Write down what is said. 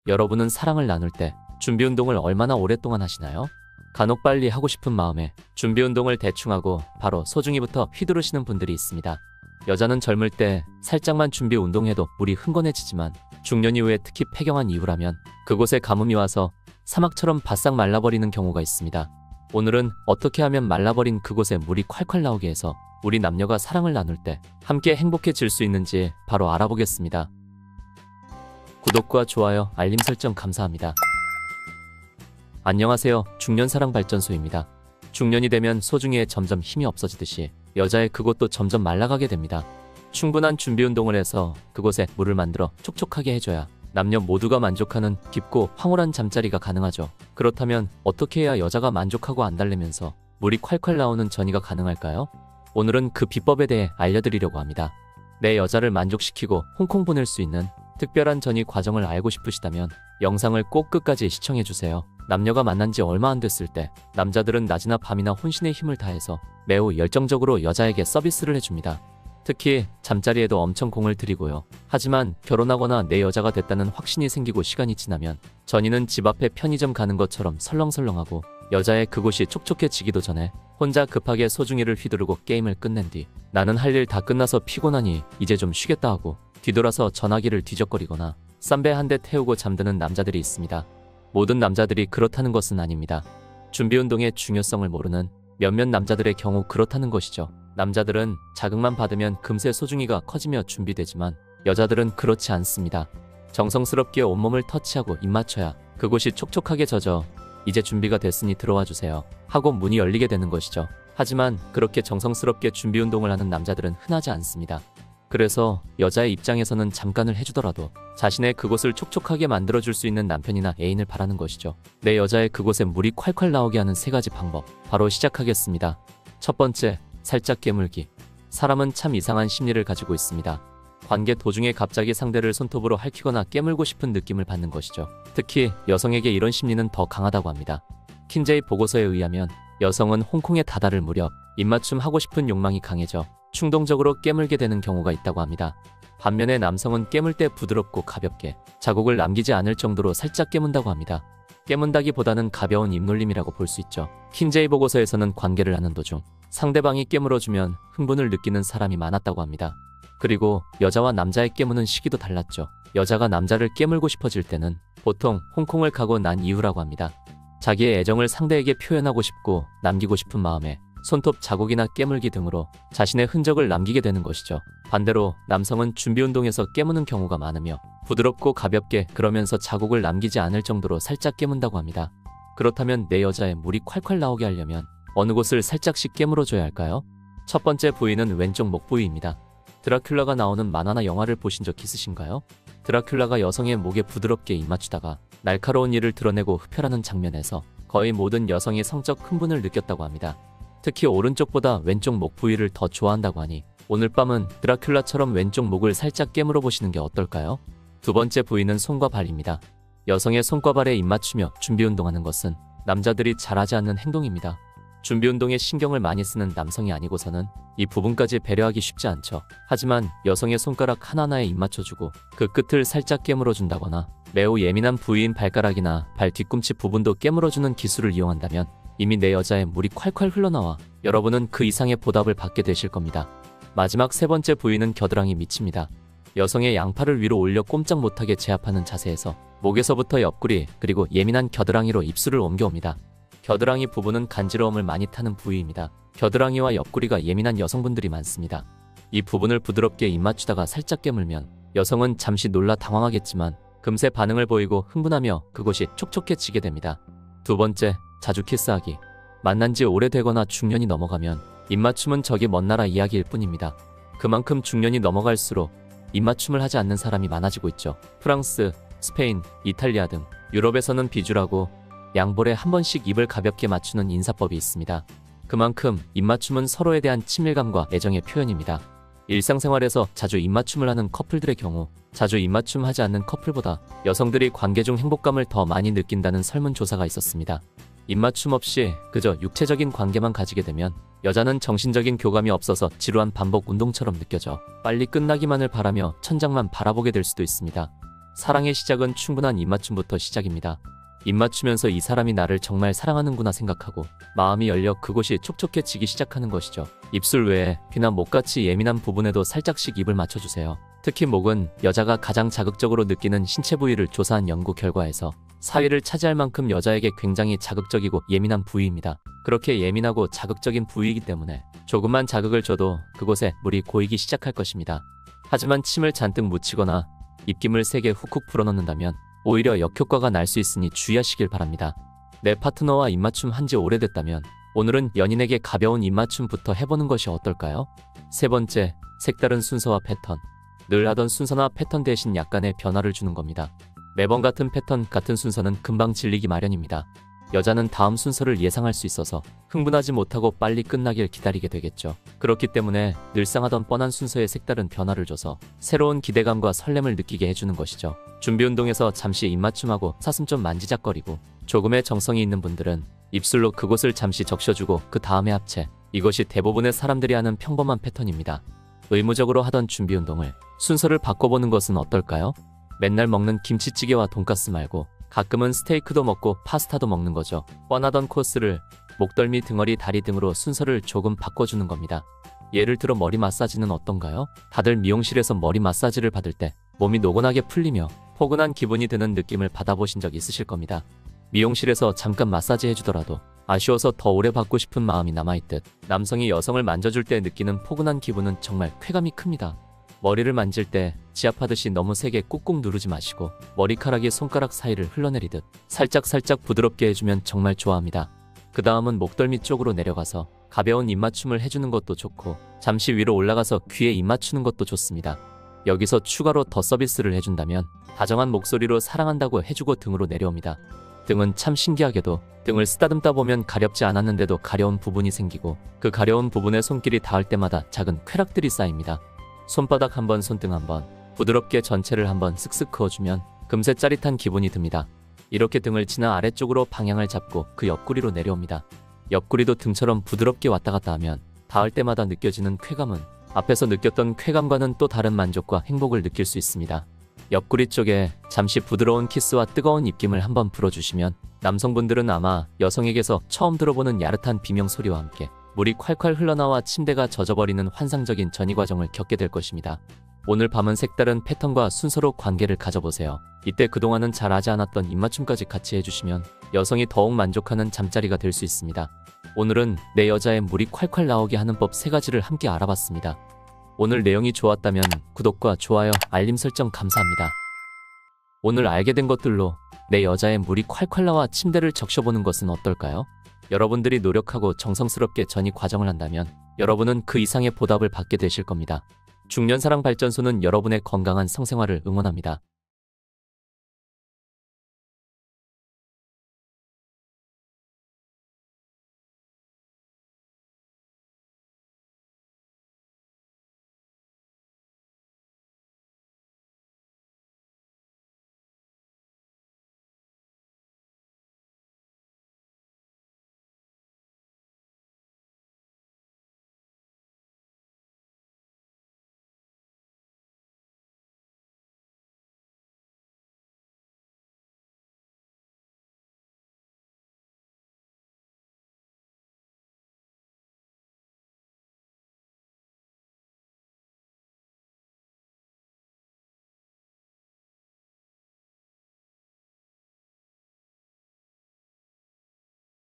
여러분은 사랑을 나눌 때 준비 운동을 얼마나 오랫동안 하시나요? 간혹 빨리 하고 싶은 마음에 준비 운동을 대충 하고 바로 소중이부터 휘두르시는 분들이 있습니다. 여자는 젊을 때 살짝만 준비 운동해도 물이 흥건해지지만 중년 이후에 특히 폐경한 이후라면 그곳에 가뭄이 와서 사막처럼 바싹 말라버리는 경우가 있습니다. 오늘은 어떻게 하면 말라버린 그곳에 물이 콸콸 나오게 해서 우리 남녀가 사랑을 나눌 때 함께 행복해질 수 있는지 바로 알아보겠습니다. 구독과 좋아요, 알림 설정 감사합니다. 안녕하세요. 중년사랑발전소입니다. 중년이 되면 소중이에 점점 힘이 없어지듯이 여자의 그곳도 점점 말라가게 됩니다. 충분한 준비 운동을 해서 그곳에 물을 만들어 촉촉하게 해줘야 남녀 모두가 만족하는 깊고 황홀한 잠자리가 가능하죠. 그렇다면 어떻게 해야 여자가 만족하고 안달내면서 물이 콸콸 나오는 전이가 가능할까요? 오늘은 그 비법에 대해 알려드리려고 합니다. 내 여자를 만족시키고 홍콩 보낼 수 있는 특별한 전이 과정을 알고 싶으시다면 영상을 꼭 끝까지 시청해주세요. 남녀가 만난 지 얼마 안 됐을 때 남자들은 낮이나 밤이나 혼신의 힘을 다해서 매우 열정적으로 여자에게 서비스를 해줍니다. 특히 잠자리에도 엄청 공을 들이고요. 하지만 결혼하거나 내 여자가 됐다는 확신이 생기고 시간이 지나면 전이는 집 앞에 편의점 가는 것처럼 설렁설렁하고 여자의 그곳이 촉촉해지기도 전에 혼자 급하게 소중이를 휘두르고 게임을 끝낸 뒤 나는 할 일 다 끝나서 피곤하니 이제 좀 쉬겠다 하고 뒤돌아서 전화기를 뒤적거리거나 쌈배 한 대 태우고 잠드는 남자들이 있습니다. 모든 남자들이 그렇다는 것은 아닙니다. 준비운동의 중요성을 모르는 몇몇 남자들의 경우 그렇다는 것이죠. 남자들은 자극만 받으면 금세 소중이가 커지며 준비되지만 여자들은 그렇지 않습니다. 정성스럽게 온몸을 터치하고 입 맞춰야 그곳이 촉촉하게 젖어 이제 준비가 됐으니 들어와 주세요 하고 문이 열리게 되는 것이죠. 하지만 그렇게 정성스럽게 준비운동을 하는 남자들은 흔하지 않습니다. 그래서 여자의 입장에서는 잠깐을 해주더라도 자신의 그곳을 촉촉하게 만들어줄 수 있는 남편이나 애인을 바라는 것이죠. 내 여자의 그곳에 물이 콸콸 나오게 하는 3가지 방법 바로 시작하겠습니다. 첫 번째, 살짝 깨물기. 사람은 참 이상한 심리를 가지고 있습니다. 관계 도중에 갑자기 상대를 손톱으로 핥히거나 깨물고 싶은 느낌을 받는 것이죠. 특히 여성에게 이런 심리는 더 강하다고 합니다. 킨제이 보고서에 의하면 여성은 홍콩에 다다를 무렵 입맞춤 하고 싶은 욕망이 강해져 충동적으로 깨물게 되는 경우가 있다고 합니다. 반면에 남성은 깨물 때 부드럽고 가볍게 자국을 남기지 않을 정도로 살짝 깨문다고 합니다. 깨문다기보다는 가벼운 입놀림이라고 볼 수 있죠. 킨제이 보고서에서는 관계를 하는 도중 상대방이 깨물어주면 흥분을 느끼는 사람이 많았다고 합니다. 그리고 여자와 남자의 깨무는 시기도 달랐죠. 여자가 남자를 깨물고 싶어질 때는 보통 홍콩을 가고 난 이후라고 합니다. 자기의 애정을 상대에게 표현하고 싶고 남기고 싶은 마음에 손톱 자국이나 깨물기 등으로 자신의 흔적을 남기게 되는 것이죠. 반대로 남성은 준비운동에서 깨무는 경우가 많으며 부드럽고 가볍게 그러면서 자국을 남기지 않을 정도로 살짝 깨문다고 합니다. 그렇다면 내 여자의 물이 콸콸 나오게 하려면 어느 곳을 살짝씩 깨물어줘야 할까요? 첫 번째 부위는 왼쪽 목 부위입니다. 드라큘라가 나오는 만화나 영화를 보신 적 있으신가요? 드라큘라가 여성의 목에 부드럽게 입맞추다가 날카로운 이를 드러내고 흡혈하는 장면에서 거의 모든 여성이 성적 흥분을 느꼈다고 합니다. 특히 오른쪽보다 왼쪽 목 부위를 더 좋아한다고 하니 오늘 밤은 드라큘라처럼 왼쪽 목을 살짝 깨물어 보시는 게 어떨까요? 두 번째 부위는 손과 발입니다. 여성의 손과 발에 입맞추며 준비운동하는 것은 남자들이 잘하지 않는 행동입니다. 준비운동에 신경을 많이 쓰는 남성이 아니고서는 이 부분까지 배려하기 쉽지 않죠. 하지만 여성의 손가락 하나하나에 입맞춰주고 그 끝을 살짝 깨물어준다거나 매우 예민한 부위인 발가락이나 발 뒤꿈치 부분도 깨물어주는 기술을 이용한다면 이미 내 여자의 물이 콸콸 흘러나와 여러분은 그 이상의 보답을 받게 되실 겁니다. 마지막 3번째 부위는 겨드랑이 밑입니다. 여성의 양팔을 위로 올려 꼼짝 못하게 제압하는 자세에서 목에서부터 옆구리 그리고 예민한 겨드랑이로 입술을 옮겨옵니다. 겨드랑이 부분은 간지러움을 많이 타는 부위입니다. 겨드랑이와 옆구리가 예민한 여성분들이 많습니다. 이 부분을 부드럽게 입맞추다가 살짝 깨물면 여성은 잠시 놀라 당황하겠지만 금세 반응을 보이고 흥분하며 그곳이 촉촉해지게 됩니다. 두 번째, 자주 키스하기. 만난 지 오래되거나 중년이 넘어가면 입맞춤은 저기 먼 나라 이야기일 뿐입니다. 그만큼 중년이 넘어갈수록 입맞춤을 하지 않는 사람이 많아지고 있죠. 프랑스, 스페인, 이탈리아 등 유럽에서는 비주라고 양볼에 한 번씩 입을 가볍게 맞추는 인사법이 있습니다. 그만큼 입맞춤은 서로에 대한 친밀감과 애정의 표현입니다. 일상생활에서 자주 입맞춤을 하는 커플들의 경우 자주 입맞춤 하지 않는 커플보다 여성들이 관계 중 행복감을 더 많이 느낀다는 설문조사가 있었습니다. 입맞춤 없이 그저 육체적인 관계만 가지게 되면 여자는 정신적인 교감이 없어서 지루한 반복 운동처럼 느껴져 빨리 끝나기만을 바라며 천장만 바라보게 될 수도 있습니다. 사랑의 시작은 충분한 입맞춤부터 시작입니다. 입맞추면서 이 사람이 나를 정말 사랑하는구나 생각하고 마음이 열려 그곳이 촉촉해지기 시작하는 것이죠. 입술 외에 귀나 목같이 예민한 부분에도 살짝씩 입을 맞춰주세요. 특히 목은 여자가 가장 자극적으로 느끼는 신체 부위를 조사한 연구 결과에서 4위를 차지할 만큼 여자에게 굉장히 자극적이고 예민한 부위입니다. 그렇게 예민하고 자극적인 부위이기 때문에 조금만 자극을 줘도 그곳에 물이 고이기 시작할 것입니다. 하지만 침을 잔뜩 묻히거나 입김을 세게 훅훅 불어넣는다면 오히려 역효과가 날 수 있으니 주의하시길 바랍니다. 내 파트너와 입맞춤 한지 오래됐다면 오늘은 연인에게 가벼운 입맞춤부터 해보는 것이 어떨까요? 세 번째, 색다른 순서와 패턴. 늘 하던 순서나 패턴 대신 약간의 변화를 주는 겁니다. 매번 같은 패턴, 같은 순서는 금방 질리기 마련입니다. 여자는 다음 순서를 예상할 수 있어서 흥분하지 못하고 빨리 끝나길 기다리게 되겠죠. 그렇기 때문에 늘상 하던 뻔한 순서에 색다른 변화를 줘서 새로운 기대감과 설렘을 느끼게 해주는 것이죠. 준비운동에서 잠시 입맞춤하고 사슴 좀 만지작거리고 조금의 정성이 있는 분들은 입술로 그곳을 잠시 적셔주고 그 다음에 합체. 이것이 대부분의 사람들이 하는 평범한 패턴입니다. 의무적으로 하던 준비운동을 순서를 바꿔보는 것은 어떨까요? 맨날 먹는 김치찌개와 돈가스 말고 가끔은 스테이크도 먹고 파스타도 먹는 거죠. 뻔하던 코스를 목덜미, 등허리, 다리 등으로 순서를 조금 바꿔주는 겁니다. 예를 들어 머리 마사지는 어떤가요? 다들 미용실에서 머리 마사지를 받을 때 몸이 노곤하게 풀리며 포근한 기분이 드는 느낌을 받아보신 적 있으실 겁니다. 미용실에서 잠깐 마사지 해주더라도 아쉬워서 더 오래 받고 싶은 마음이 남아있듯 남성이 여성을 만져줄 때 느끼는 포근한 기분은 정말 쾌감이 큽니다. 머리를 만질 때 지압하듯이 너무 세게 꾹꾹 누르지 마시고 머리카락이 손가락 사이를 흘러내리듯 살짝살짝 부드럽게 해주면 정말 좋아합니다. 그 다음은 목덜미 쪽으로 내려가서 가벼운 입맞춤을 해주는 것도 좋고 잠시 위로 올라가서 귀에 입맞추는 것도 좋습니다. 여기서 추가로 더 서비스를 해준다면 다정한 목소리로 사랑한다고 해주고 등으로 내려옵니다. 등은 참 신기하게도 등을 쓰다듬다 보면 가렵지 않았는데도 가려운 부분이 생기고 그 가려운 부분에 손길이 닿을 때마다 작은 쾌락들이 쌓입니다. 손바닥 한번, 손등 한번, 부드럽게 전체를 한번 쓱쓱 그어주면 금세 짜릿한 기분이 듭니다. 이렇게 등을 지나 아래쪽으로 방향을 잡고 그 옆구리로 내려옵니다. 옆구리도 등처럼 부드럽게 왔다 갔다 하면 닿을 때마다 느껴지는 쾌감은 앞에서 느꼈던 쾌감과는 또 다른 만족과 행복을 느낄 수 있습니다. 옆구리 쪽에 잠시 부드러운 키스와 뜨거운 입김을 한번 불어주시면 남성분들은 아마 여성에게서 처음 들어보는 야릇한 비명소리와 함께 물이 콸콸 흘러나와 침대가 젖어버리는 환상적인 전이 과정을 겪게 될 것입니다. 오늘 밤은 색다른 패턴과 순서로 관계를 가져보세요. 이때 그동안은 잘 하지 않았던 입맞춤까지 같이 해주시면 여성이 더욱 만족하는 잠자리가 될 수 있습니다. 오늘은 내 여자의 물이 콸콸 나오게 하는 법 3가지를 함께 알아봤습니다. 오늘 내용이 좋았다면 구독과 좋아요, 알림 설정 감사합니다. 오늘 알게 된 것들로 내 여자의 물이 콸콸 나와 침대를 적셔보는 것은 어떨까요? 여러분들이 노력하고 정성스럽게 전이 과정을 한다면 여러분은 그 이상의 보답을 받게 되실 겁니다. 중년사랑발전소는 여러분의 건강한 성생활을 응원합니다.